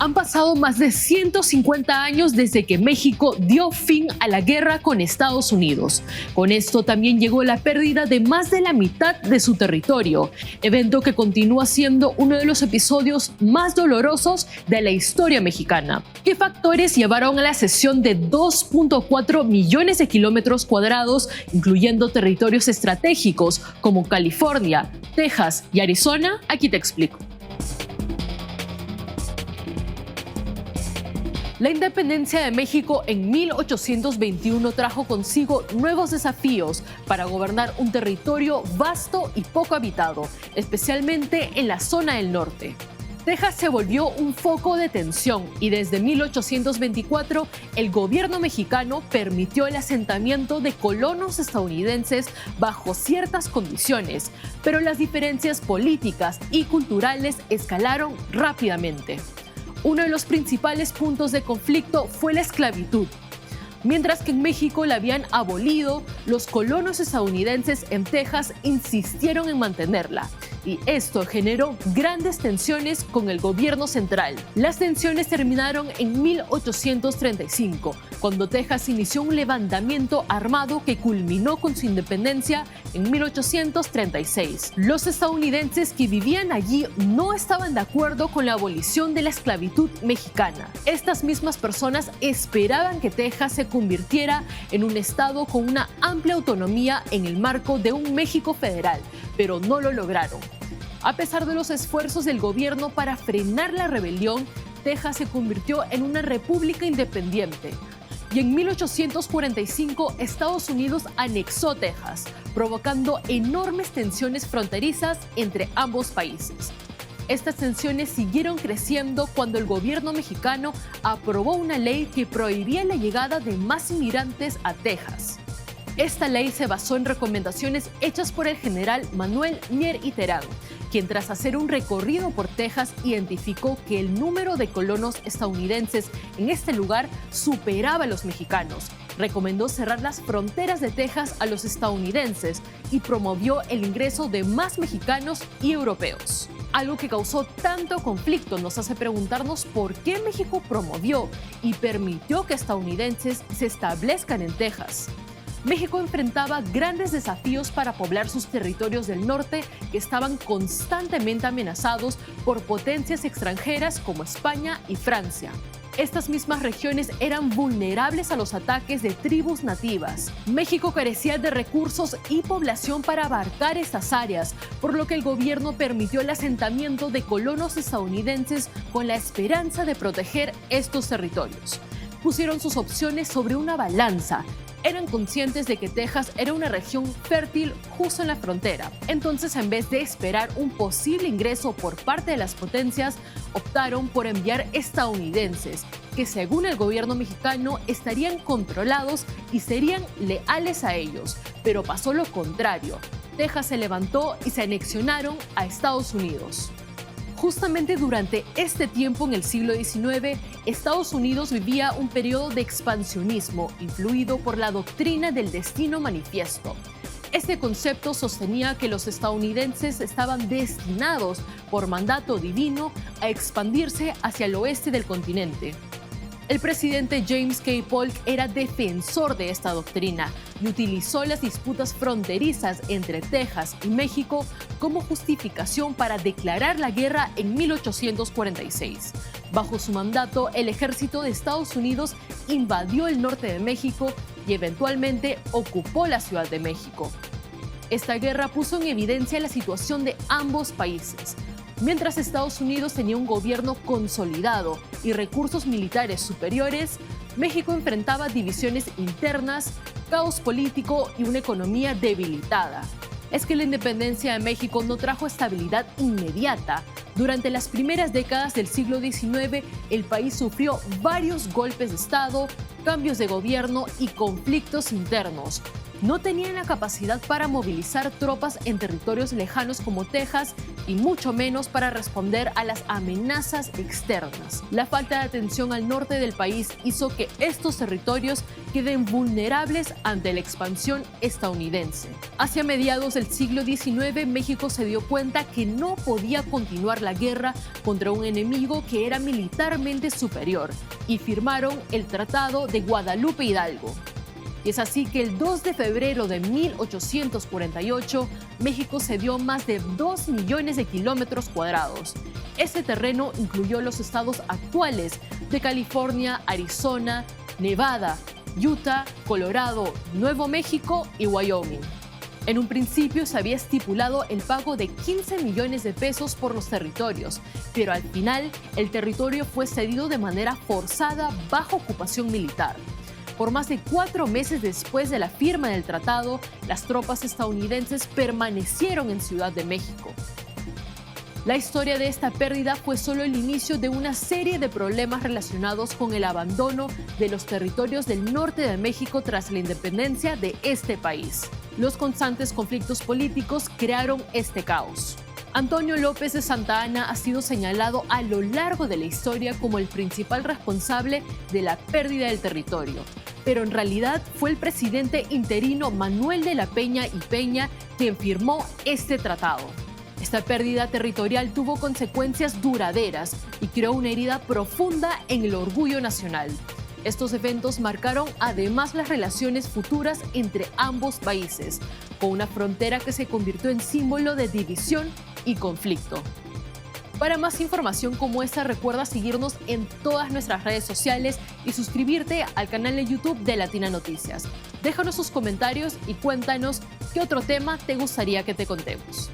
Han pasado más de 150 años desde que México dio fin a la guerra con Estados Unidos. Con esto también llegó la pérdida de más de la mitad de su territorio, evento que continúa siendo uno de los episodios más dolorosos de la historia mexicana. ¿Qué factores llevaron a la cesión de 2.4 millones de kilómetros cuadrados, incluyendo territorios estratégicos como California, Texas y Arizona? Aquí te explico. La independencia de México en 1821 trajo consigo nuevos desafíos para gobernar un territorio vasto y poco habitado, especialmente en la zona del norte. Texas se volvió un foco de tensión y desde 1824 el gobierno mexicano permitió el asentamiento de colonos estadounidenses bajo ciertas condiciones, pero las diferencias políticas y culturales escalaron rápidamente. Uno de los principales puntos de conflicto fue la esclavitud. Mientras que en México la habían abolido, los colonos estadounidenses en Texas insistieron en mantenerla. Y esto generó grandes tensiones con el gobierno central. Las tensiones terminaron en 1835, cuando Texas inició un levantamiento armado que culminó con su independencia en 1836. Los estadounidenses que vivían allí no estaban de acuerdo con la abolición de la esclavitud mexicana. Estas mismas personas esperaban que Texas se convirtiera en un estado con una amplia autonomía en el marco de un México federal, pero no lo lograron. A pesar de los esfuerzos del gobierno para frenar la rebelión, Texas se convirtió en una república independiente. Y en 1845 Estados Unidos anexó Texas, provocando enormes tensiones fronterizas entre ambos países. Estas tensiones siguieron creciendo cuando el gobierno mexicano aprobó una ley que prohibía la llegada de más inmigrantes a Texas. Esta ley se basó en recomendaciones hechas por el general Manuel Mier y Terán, quien tras hacer un recorrido por Texas identificó que el número de colonos estadounidenses en este lugar superaba a los mexicanos. Recomendó cerrar las fronteras de Texas a los estadounidenses y promovió el ingreso de más mexicanos y europeos. Algo que causó tanto conflicto nos hace preguntarnos por qué México promovió y permitió que estadounidenses se establezcan en Texas. México enfrentaba grandes desafíos para poblar sus territorios del norte que estaban constantemente amenazados por potencias extranjeras como España y Francia. Estas mismas regiones eran vulnerables a los ataques de tribus nativas. México carecía de recursos y población para abarcar estas áreas, por lo que el gobierno permitió el asentamiento de colonos estadounidenses con la esperanza de proteger estos territorios. Pusieron sus opciones sobre una balanza. Eran conscientes de que Texas era una región fértil justo en la frontera. Entonces, en vez de esperar un posible ingreso por parte de las potencias, optaron por enviar estadounidenses, que según el gobierno mexicano estarían controlados y serían leales a ellos. Pero pasó lo contrario. Texas se levantó y se anexionaron a Estados Unidos. Justamente durante este tiempo en el siglo XIX, Estados Unidos vivía un periodo de expansionismo influido por la doctrina del destino manifiesto. Este concepto sostenía que los estadounidenses estaban destinados por mandato divino a expandirse hacia el oeste del continente. El presidente James K. Polk era defensor de esta doctrina y utilizó las disputas fronterizas entre Texas y México como justificación para declarar la guerra en 1846. Bajo su mandato, el ejército de Estados Unidos invadió el norte de México y eventualmente ocupó la Ciudad de México. Esta guerra puso en evidencia la situación de ambos países. Mientras Estados Unidos tenía un gobierno consolidado y recursos militares superiores, México enfrentaba divisiones internas, caos político y una economía debilitada. Es que la independencia de México no trajo estabilidad inmediata. Durante las primeras décadas del siglo XIX, el país sufrió varios golpes de Estado, cambios de gobierno y conflictos internos. no tenían la capacidad para movilizar tropas en territorios lejanos como Texas y mucho menos para responder a las amenazas externas. La falta de atención al norte del país hizo que estos territorios queden vulnerables ante la expansión estadounidense. Hacia mediados del siglo XIX, México se dio cuenta que no podía continuar la guerra contra un enemigo que era militarmente superior y firmaron el Tratado de Guadalupe Hidalgo. Y es así que el 2 de febrero de 1848, México cedió más de 2 millones de kilómetros cuadrados. Este terreno incluyó los estados actuales de California, Arizona, Nevada, Utah, Colorado, Nuevo México y Wyoming. En un principio se había estipulado el pago de 15 millones de pesos por los territorios, pero al final el territorio fue cedido de manera forzada bajo ocupación militar. Por más de 4 meses después de la firma del tratado, las tropas estadounidenses permanecieron en Ciudad de México. La historia de esta pérdida fue solo el inicio de una serie de problemas relacionados con el abandono de los territorios del norte de México tras la independencia de este país. Los constantes conflictos políticos crearon este caos. Antonio López de Santa Anna ha sido señalado a lo largo de la historia como el principal responsable de la pérdida del territorio, pero en realidad fue el presidente interino Manuel de la Peña y Peña quien firmó este tratado. Esta pérdida territorial tuvo consecuencias duraderas y creó una herida profunda en el orgullo nacional. Estos eventos marcaron además las relaciones futuras entre ambos países, con una frontera que se convirtió en símbolo de división y conflicto. Para más información como esta, recuerda seguirnos en todas nuestras redes sociales y suscribirte al canal de YouTube de Latina Noticias. Déjanos sus comentarios y cuéntanos qué otro tema te gustaría que te contemos.